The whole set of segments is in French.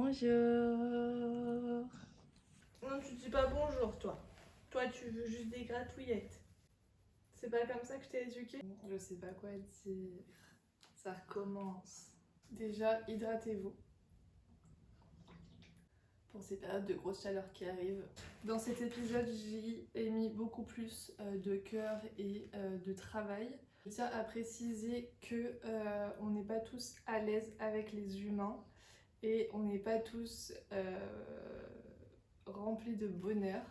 Bonjour. Non, tu dis pas bonjour, toi. Toi, tu veux juste des gratouillettes. C'est pas comme ça que je t'ai éduquée. Je sais pas quoi dire. Ça recommence. Déjà, hydratez-vous pour ces périodes de grosse chaleur qui arrivent. Dans cet épisode, j'y ai mis beaucoup plus de cœur et de travail. Je tiens à préciser que on n'est pas tous à l'aise avec les humains et on n'est pas tous remplis de bonheur.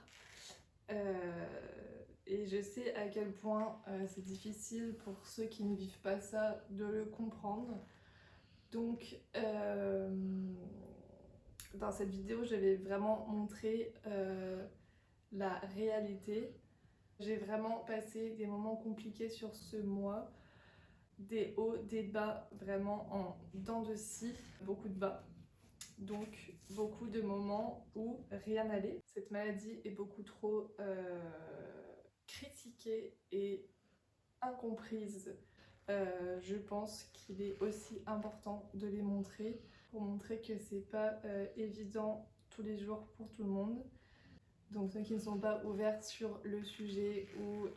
Et je sais à quel point c'est difficile pour ceux qui ne vivent pas ça de le comprendre. Donc, dans cette vidéo, je vais vraiment montrer la réalité. J'ai vraiment passé des moments compliqués sur ce mois, des hauts, des bas, vraiment en dents de scie, beaucoup de bas. Donc, beaucoup de moments où rien n'allait. Cette maladie est beaucoup trop critiquée et incomprise. Je pense qu'il est aussi important de les montrer pour montrer que c'est pas évident tous les jours pour tout le monde. Donc ceux qui ne sont pas ouverts sur le sujet ou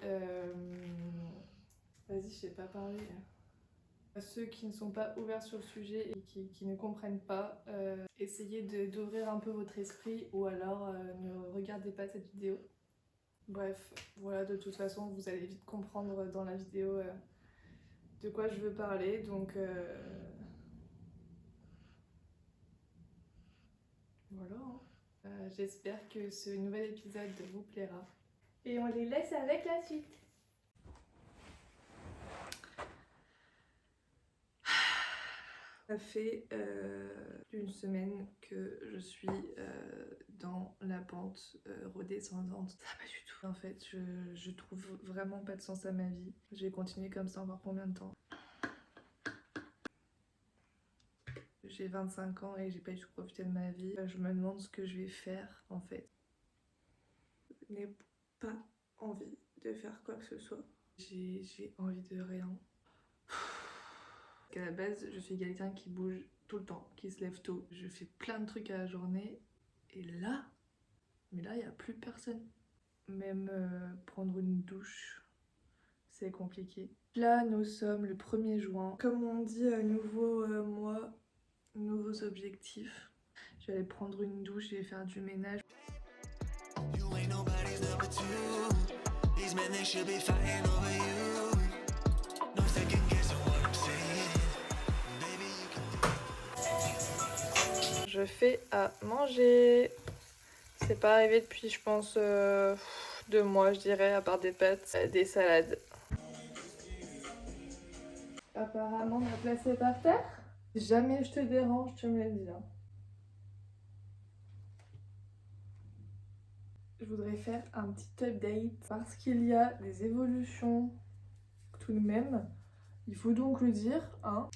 vas-y, je sais pas parler. Ceux qui ne sont pas ouverts sur le sujet et qui ne comprennent pas, essayez d'ouvrir un peu votre esprit ou alors ne regardez pas cette vidéo. Bref, voilà, de toute façon, vous allez vite comprendre dans la vidéo de quoi je veux parler, donc voilà. J'espère que ce nouvel épisode vous plaira. Et on les laisse avec la suite. Ça fait une semaine que je suis dans la pente redescendante. Ça va pas du tout. En fait, je trouve vraiment pas de sens à ma vie. Je vais continuer comme ça encore combien de temps? J'ai 25 ans et j'ai pas du tout profité de ma vie. Je me demande ce que je vais faire en fait. Je n'ai pas envie de faire quoi que ce soit. J'ai envie de rien. À la base, je suis quelqu'un qui bouge tout le temps, qui se lève tôt. Je fais plein de trucs à la journée. Et là, il n'y a plus personne. Même prendre une douche, c'est compliqué. Là, nous sommes le 1er juin. Comme on dit, nouveau mois, nouveaux objectifs. Je vais aller prendre une douche, je vais faire du ménage. Je fais à manger. C'est pas arrivé depuis, je pense, 2 mois, je dirais, à part des pâtes, des salades. Apparemment, on m'a placé par terre. Si jamais je te dérange, tu me le dis. Hein. Je voudrais faire un petit update parce qu'il y a des évolutions tout de même. Il faut donc le dire, hein.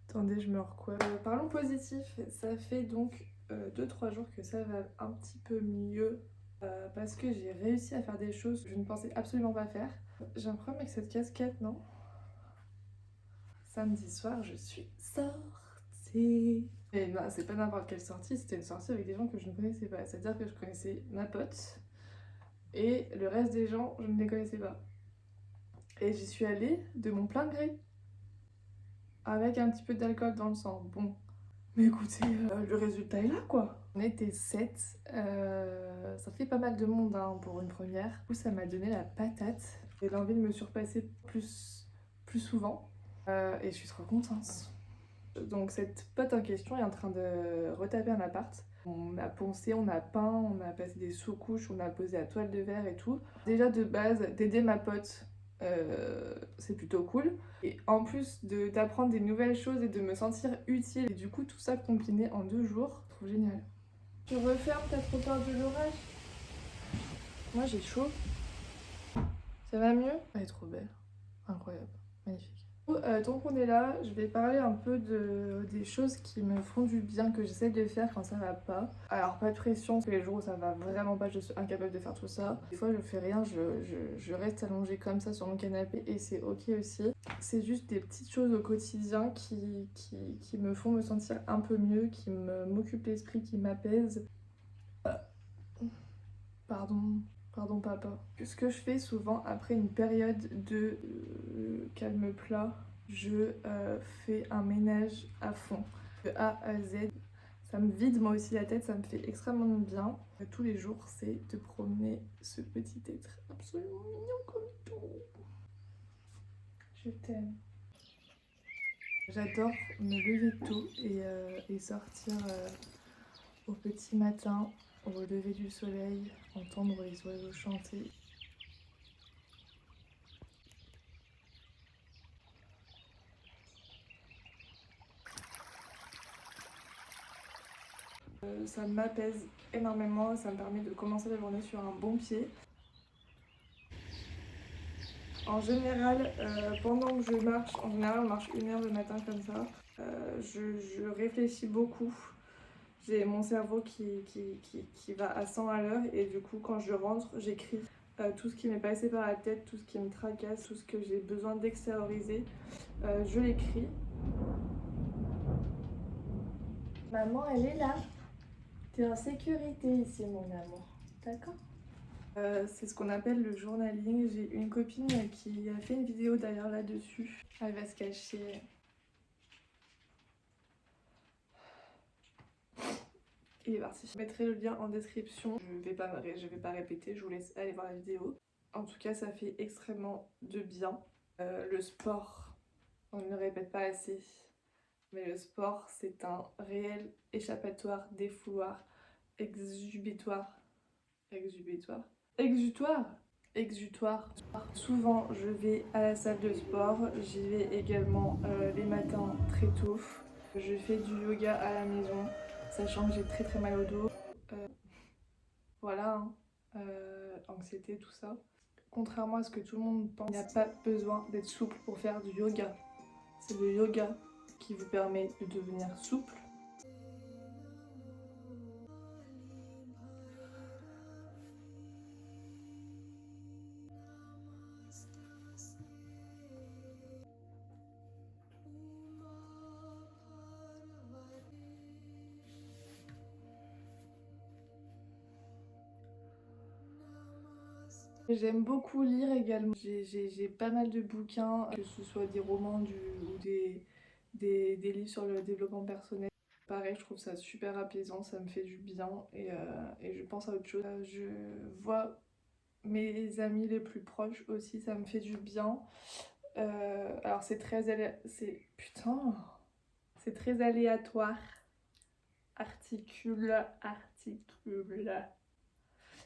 Attendez, je me recoiffe. Parlons positif, ça fait donc 2-3 jours que ça va un petit peu mieux parce que j'ai réussi à faire des choses que je ne pensais absolument pas faire. J'ai un problème avec cette casquette, non? Samedi soir, je suis sortie. Et non, c'est pas n'importe quelle sortie, c'était une sortie avec des gens que je ne connaissais pas. C'est-à-dire que je connaissais ma pote et le reste des gens, je ne les connaissais pas. Et j'y suis allée de mon plein gré. Avec un petit peu d'alcool dans le sang. Bon. Mais écoutez, le résultat est là quoi. On était 7. Ça fait pas mal de monde hein, pour une première. Du coup, ça m'a donné la patate. J'ai l'envie de me surpasser plus souvent. Et je suis trop contente. Donc cette pote en question est en train de retaper un appart. On a poncé, on a peint, on a passé des sous-couches, on a posé la toile de verre et tout. Déjà de base, d'aider ma pote, c'est plutôt cool. Et en plus d'apprendre des nouvelles choses et de me sentir utile. Et du coup, tout ça combiné en 2 jours, je trouve génial. Tu refermes, t'as trop peur de l'orage? Moi j'ai chaud. Ça va mieux? Elle est trop belle. Incroyable. Magnifique. Tant qu'on est là, je vais parler un peu des choses qui me font du bien, que j'essaie de faire quand ça va pas. Alors pas de pression, parce que les jours où ça va vraiment pas, je suis incapable de faire tout ça. Des fois je fais rien, je reste allongée comme ça sur mon canapé et c'est ok aussi. C'est juste des petites choses au quotidien qui me font me sentir un peu mieux, qui m'occupent l'esprit, qui m'apaisent. Pardon papa. Ce que je fais souvent après une période de calme plat, je fais un ménage à fond, de A à Z. Ça me vide moi aussi la tête, ça me fait extrêmement bien. Tous les jours, c'est de promener ce petit être absolument mignon comme tout. Je t'aime. J'adore me lever tôt et sortir au petit matin, au lever du soleil, entendre les oiseaux chanter. Ça m'apaise énormément, ça me permet de commencer la journée sur un bon pied. En général, pendant que je marche, en général on marche 1 heure le matin comme ça, je réfléchis beaucoup. J'ai mon cerveau qui va à 100 à l'heure et du coup quand je rentre, j'écris tout ce qui m'est passé par la tête, tout ce qui me tracasse, tout ce que j'ai besoin d'extérioriser, je l'écris. Maman, elle est là. T'es en sécurité ici, mon amour. D'accord ? C'est ce qu'on appelle le journaling. J'ai une copine qui a fait une vidéo d'ailleurs là-dessus. Elle va se cacher. Il est parti. Je mettrai le lien en description. Je vais pas répéter, je vous laisse aller voir la vidéo. En tout cas, ça fait extrêmement de bien. Le sport, on ne le répète pas assez, mais le sport, c'est un réel échappatoire, défouloir, exutoire. Exutoire. Souvent, je vais à la salle de sport. J'y vais également les matins très tôt. Je fais du yoga à la maison, sachant que j'ai très mal au dos. Voilà, hein. Anxiété, tout ça. Contrairement à ce que tout le monde pense, il n'y a pas besoin d'être souple pour faire du yoga. C'est le yoga qui vous permet de devenir souple. J'aime beaucoup lire également. J'ai pas mal de bouquins, que ce soit des romans ou des livres sur le développement personnel. Pareil, je trouve ça super apaisant, ça me fait du bien et je pense à autre chose. Je vois mes amis les plus proches aussi, ça me fait du bien. Alors c'est très aléatoire. Articule.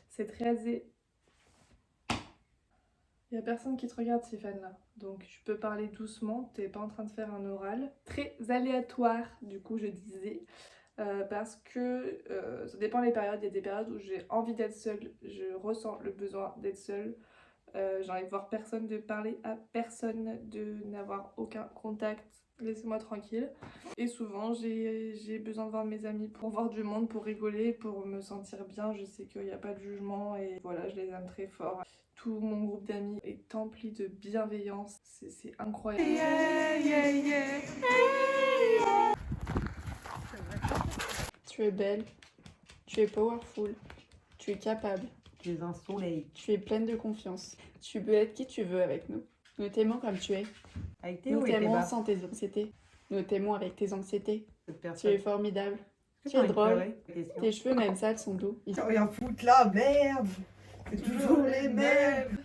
C'est très... Il n'y a personne qui te regarde, Stéphane, là. Donc, je peux parler doucement, t'es pas en train de faire un oral. Très aléatoire, du coup, je disais. Parce que ça dépend des périodes. Il y a des périodes où j'ai envie d'être seule, je ressens le besoin d'être seule. J'ai envie de voir personne, de parler à personne, de n'avoir aucun contact. Laissez-moi tranquille. Et souvent, j'ai besoin de voir mes amis pour voir du monde, pour rigoler, pour me sentir bien. Je sais qu'il n'y a pas de jugement et voilà, je les aime très fort. Tout mon groupe d'amis est empli de bienveillance. C'est incroyable. Yeah, yeah, yeah. Tu es belle, tu es powerful, tu es capable. Tu es un soleil. Tu es pleine de confiance. Tu peux être qui tu veux avec nous. Nous t'aimons comme tu es. Avec tes Nous hauts et tes t'aimons bas. sans tes anxiétés. Nous t'aimons avec tes anxiétés. Cette Tu personne. es formidable. Est-ce Tu que es t'as drôle. envie de pleurer? Question. Tes cheveux, même sales, sont doux. Ils Oh, rien foutre là, merde. C'est toujours les mêmes.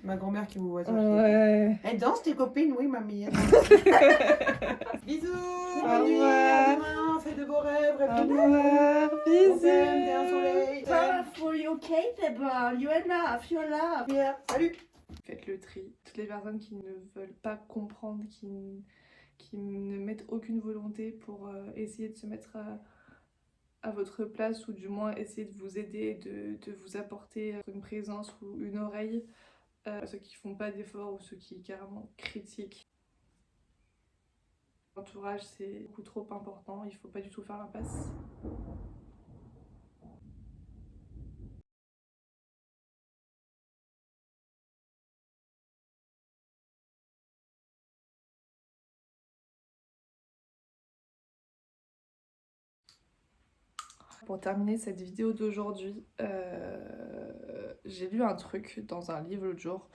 Ma grand-mère qui vous voit ça. Ouais. Elle danse tes copines, oui mamie. Bisous. Au Bonne nuit. revoir. À demain. Fais de beaux rêves. Au Rêve de revoir. On t'aime, t'es un soleil. Powerful, you're capable, you're enough, you're loved. Pierre, salut. Faites le tri. Toutes les personnes qui ne veulent pas comprendre, qui ne mettent aucune volonté pour essayer de se mettre à votre place ou du moins essayer de vous aider, de vous apporter une présence ou une oreille, ceux qui font pas d'efforts ou ceux qui carrément critiquent. L'entourage c'est beaucoup trop important, il faut pas du tout faire l'impasse. Pour terminer cette vidéo d'aujourd'hui, j'ai lu un truc dans un livre l'autre jour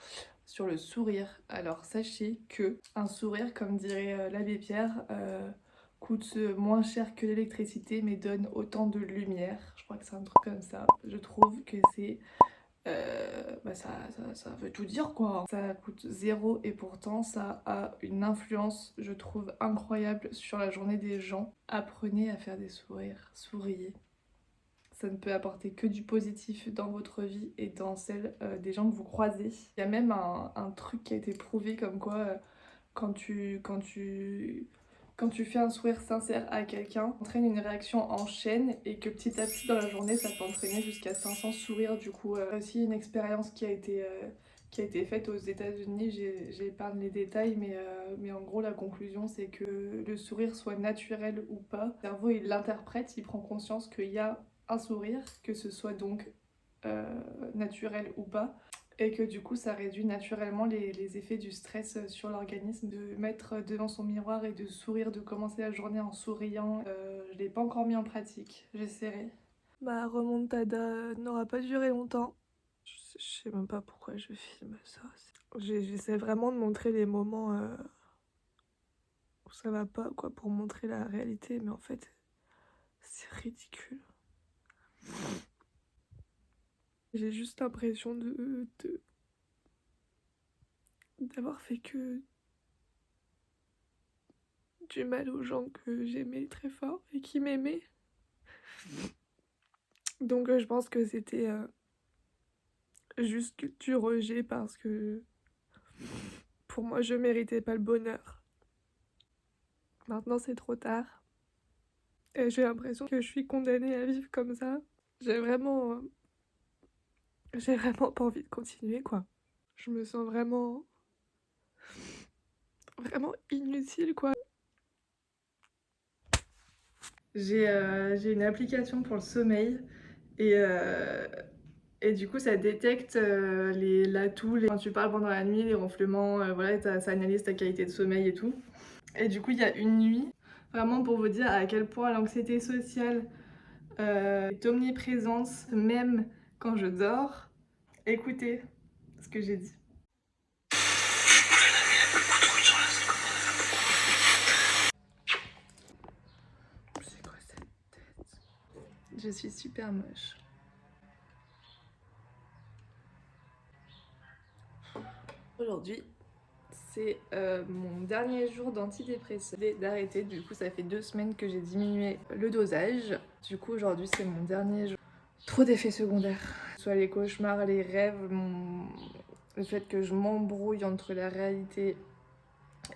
sur le sourire. Alors sachez que un sourire, comme dirait l'abbé Pierre, coûte moins cher que l'électricité mais donne autant de lumière. Je crois que c'est un truc comme ça. Je trouve que c'est... ça veut tout dire quoi. Ça coûte zéro et pourtant ça a une influence, je trouve, incroyable sur la journée des gens. Apprenez à faire des sourires, souriez. Ça ne peut apporter que du positif dans votre vie et dans celle des gens que vous croisez. Il y a même un truc qui a été prouvé comme quoi quand tu fais un sourire sincère à quelqu'un, ça entraîne une réaction en chaîne et que petit à petit dans la journée ça peut entraîner jusqu'à 500 sourires. Du coup, aussi une expérience qui a été faite aux États-Unis, j'ai épargné les détails, mais en gros la conclusion c'est que le sourire soit naturel ou pas, le cerveau il l'interprète, il prend conscience qu'il y a un sourire, que ce soit donc naturel ou pas, et que du coup ça réduit naturellement les effets du stress sur l'organisme. De mettre devant son miroir et de sourire, de commencer la journée en souriant, je l'ai pas encore mis en pratique, j'essaierai. Ma remontada n'aura pas duré longtemps. Je sais même pas pourquoi je filme ça. J'essaie vraiment de montrer les moments où ça va pas, quoi, pour montrer la réalité, mais en fait c'est ridicule. J'ai juste l'impression d'avoir fait que du mal aux gens que j'aimais très fort et qui m'aimaient. Donc je pense que c'était juste du rejet parce que pour moi je méritais pas le bonheur. Maintenant c'est trop tard. Et j'ai l'impression que je suis condamnée à vivre comme ça. J'ai vraiment pas envie de continuer quoi. Je me sens vraiment inutile quoi. J'ai une application pour le sommeil et, et du coup ça détecte la toux, quand tu parles pendant la nuit, les ronflements, voilà, ça analyse ta qualité de sommeil et tout. Et du coup il y a une nuit, vraiment pour vous dire à quel point l'anxiété sociale est omniprésente, même quand je dors. Écoutez ce que j'ai dit. C'est quoi cette tête? Je suis super moche. Aujourd'hui, c'est mon dernier jour d'antidépresseur d'arrêter. Du coup, ça fait 2 semaines que j'ai diminué le dosage. Du coup, aujourd'hui, c'est mon dernier jour. Trop d'effets secondaires. Soit les cauchemars, les rêves, le fait que je m'embrouille entre la réalité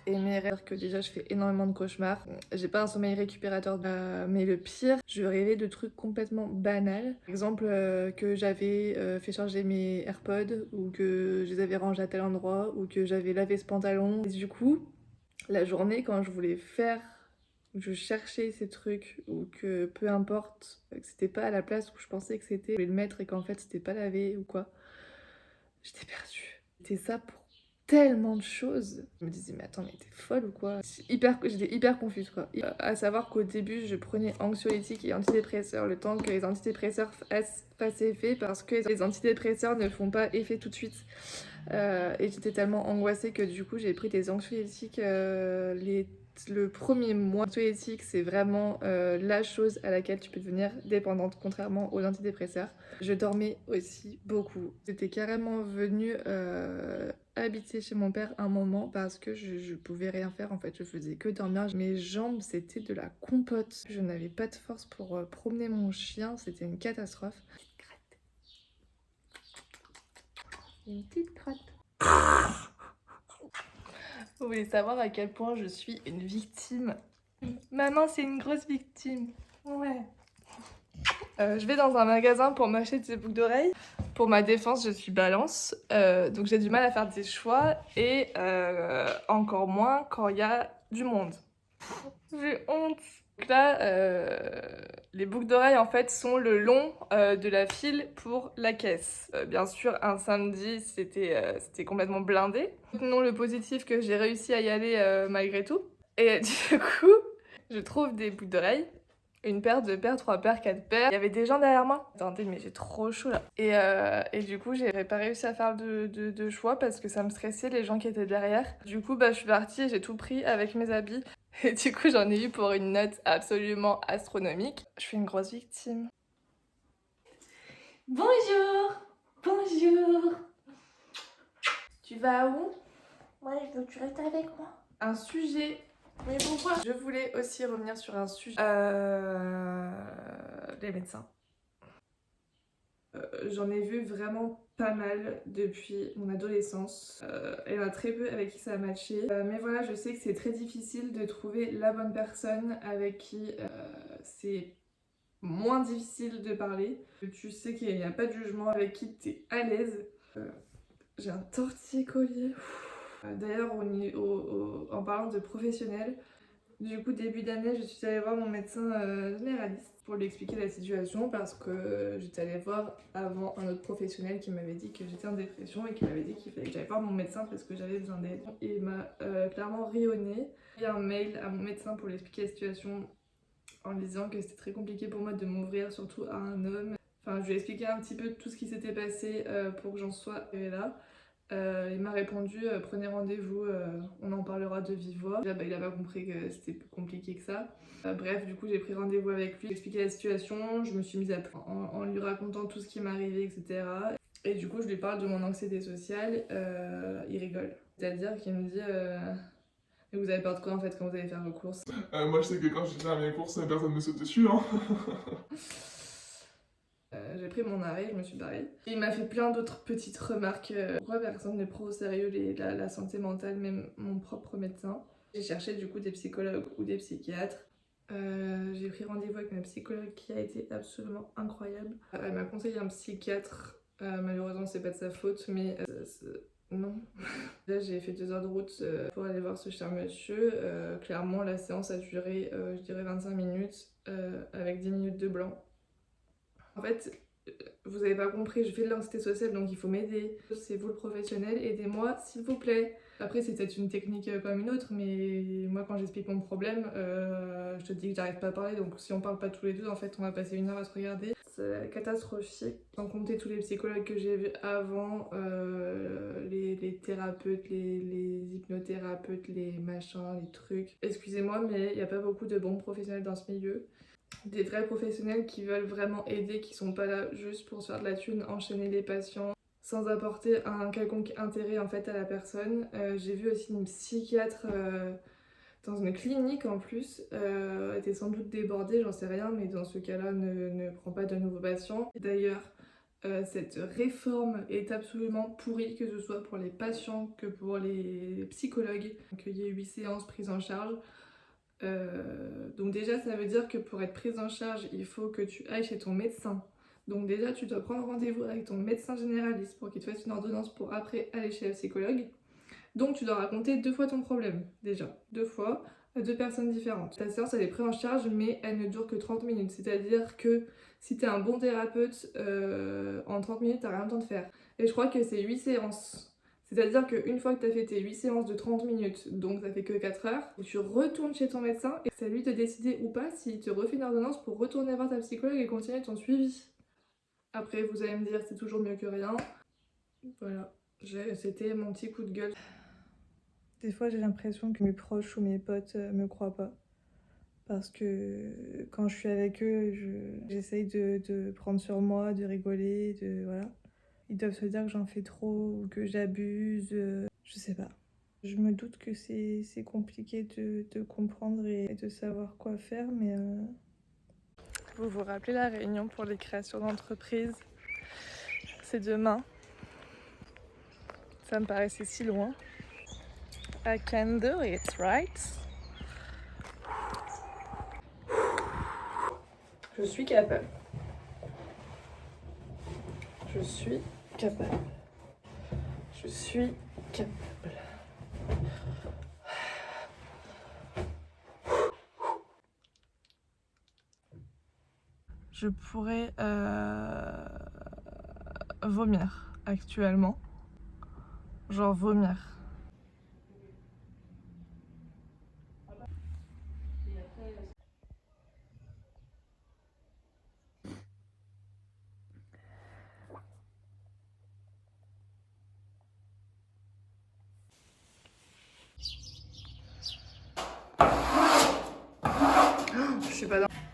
et mes rêves, que déjà je fais énormément de cauchemars. J'ai pas un sommeil récupérateur, mais le pire, je rêvais de trucs complètement banals. Par exemple, que j'avais fait charger mes AirPods, ou que je les avais rangés à tel endroit, ou que j'avais lavé ce pantalon. Et du coup, la journée, quand je voulais faire, je cherchais ces trucs, ou que peu importe, que c'était pas à la place où je pensais que c'était, je voulais le mettre et qu'en fait c'était pas lavé ou quoi, j'étais perdue. C'était ça pour tellement de choses. Je me disais, mais attends, mais t'es folle ou quoi? J'étais hyper confuse quoi. À savoir qu'au début, je prenais anxiolytiques et antidépresseurs le temps que les antidépresseurs fassent effet, parce que les antidépresseurs ne font pas effet tout de suite. Et j'étais tellement angoissée que du coup, j'ai pris des anxiolytiques le premier mois. L'anxiolytique, c'est vraiment la chose à laquelle tu peux devenir dépendante, contrairement aux antidépresseurs. Je dormais aussi beaucoup. J'étais carrément venue habiter chez mon père un moment parce que je pouvais rien faire en fait. Je faisais que dormir. Mes jambes, c'était de la compote. Je n'avais pas de force pour promener mon chien. C'était une catastrophe. Une petite crotte. Vous voulez savoir à quel point je suis une victime? Maman, c'est une grosse victime. Ouais. Je vais dans un magasin pour m'acheter des boucles d'oreilles. Pour ma défense, je suis balance, donc j'ai du mal à faire des choix et encore moins quand il y a du monde. J'ai honte. Donc là, les boucles d'oreilles en fait sont le long de la file pour la caisse. Bien sûr, un samedi, c'était complètement blindé. Non, le positif que j'ai réussi à y aller malgré tout. Et du coup, je trouve des boucles d'oreilles. Une paire, deux paires, trois paires, quatre paires. Il y avait des gens derrière moi. Attendez, mais j'ai trop chaud là. Et du coup, j'ai pas réussi à faire de choix parce que ça me stressait les gens qui étaient derrière. Du coup, je suis partie et j'ai tout pris avec mes habits. Et du coup, j'en ai eu pour une note absolument astronomique. Je suis une grosse victime. Bonjour. Bonjour. Tu vas où? Ouais, je veux que tu restes avec moi. Un sujet. Mais pourquoi? Je voulais aussi revenir sur un sujet. Les médecins. J'en ai vu vraiment pas mal depuis mon adolescence. Il y en a très peu avec qui ça a matché. Mais voilà, je sais que c'est très difficile de trouver la bonne personne avec qui c'est moins difficile de parler. Tu sais qu'il n'y a pas de jugement, avec qui tu es à l'aise. J'ai un torticolis. D'ailleurs, en parlant de professionnel, du coup, début d'année, je suis allée voir mon médecin généraliste pour lui expliquer la situation parce que j'étais allée voir avant un autre professionnel qui m'avait dit que j'étais en dépression et qui m'avait dit qu'il fallait que j'aille voir mon médecin parce que j'avais besoin d'aide. Il m'a clairement rayonné. J'ai un mail à mon médecin pour lui expliquer la situation en lui disant que c'était très compliqué pour moi de m'ouvrir, surtout à un homme. Enfin, je lui ai expliqué un petit peu tout ce qui s'était passé pour que j'en sois arrivée là. Il m'a répondu prenez rendez-vous, on en parlera de vive voix. Là, il a pas compris que c'était plus compliqué que ça. Bref, du coup j'ai pris rendez-vous avec lui, j'ai expliqué la situation, je me suis mise à pleurer en lui racontant tout ce qui m'arrivait, etc. Et du coup je lui parle de mon anxiété sociale, il rigole. C'est-à-dire qu'il me dit mais vous avez peur de quoi en fait quand vous allez faire vos courses? Moi je sais que quand je vais faire mes courses, personne ne me saute dessus hein. J'ai pris mon arrêt, je me suis barrée. Il m'a fait plein d'autres petites remarques. Pourquoi personne ne prend au sérieux la santé mentale, même mon propre médecin. J'ai cherché du coup des psychologues ou des psychiatres. J'ai pris rendez-vous avec ma psychologue qui a été absolument incroyable. Elle m'a conseillé un psychiatre. Malheureusement c'est pas de sa faute, mais non. Là j'ai fait 2 heures de route pour aller voir ce cher monsieur. Clairement la séance a duré je dirais 25 minutes avec 10 minutes de blanc. En fait, vous avez pas compris, je fais de l'anxiété sociale donc il faut m'aider. C'est vous le professionnel, aidez-moi s'il vous plaît. Après c'est peut-être une technique comme une autre, mais moi quand j'explique mon problème, je te dis que j'arrive pas à parler, donc si on parle pas tous les deux, en fait on va passer 1 heure à se regarder. C'est catastrophique. Sans compter tous les psychologues que j'ai vus avant, les thérapeutes, les hypnothérapeutes, les machins, les trucs. Excusez-moi, mais il n'y a pas beaucoup de bons professionnels dans ce milieu. Des vrais professionnels qui veulent vraiment aider, qui sont pas là juste pour se faire de la thune, enchaîner les patients sans apporter un quelconque intérêt en fait à la personne. J'ai vu aussi une psychiatre dans une clinique en plus, était sans doute débordée, j'en sais rien, mais dans ce cas-là ne prend pas de nouveaux patients. D'ailleurs, cette réforme est absolument pourrie, que ce soit pour les patients que pour les psychologues, qu'il y ait 8 séances prises en charge. Donc déjà ça veut dire que pour être prise en charge il faut que tu ailles chez ton médecin, donc déjà tu dois prendre rendez-vous avec ton médecin généraliste pour qu'il te fasse une ordonnance pour après aller chez la psychologue, donc tu dois raconter 2 fois ton problème, déjà 2 fois à 2 personnes différentes. Ta séance elle est prise en charge mais elle ne dure que 30 minutes, c'est à dire que si t'es un bon thérapeute en 30 minutes t'as rien le temps de faire, et je crois que c'est 8 séances. C'est-à-dire qu'une fois que tu as fait tes 8 séances de 30 minutes, donc ça fait que 4 heures, tu retournes chez ton médecin et c'est à lui de décider ou pas s'il te refait une ordonnance pour retourner voir ta psychologue et continuer ton suivi. Après, vous allez me dire c'est toujours mieux que rien. Voilà, c'était mon petit coup de gueule. Des fois, j'ai l'impression que mes proches ou mes potes me croient pas. Parce que quand je suis avec eux, j'essaye de prendre sur moi, de rigoler, voilà. Ils doivent se dire que j'en fais trop ou que j'abuse, je sais pas. Je me doute que c'est compliqué de comprendre et de savoir quoi faire, mais... Vous vous rappelez la réunion pour les créations d'entreprise? C'est demain. Ça me paraissait si loin. I can do it, right? Je suis capable. Je suis capable. Je suis capable. Je pourrais vomir actuellement. Genre vomir. Je suis pas dans...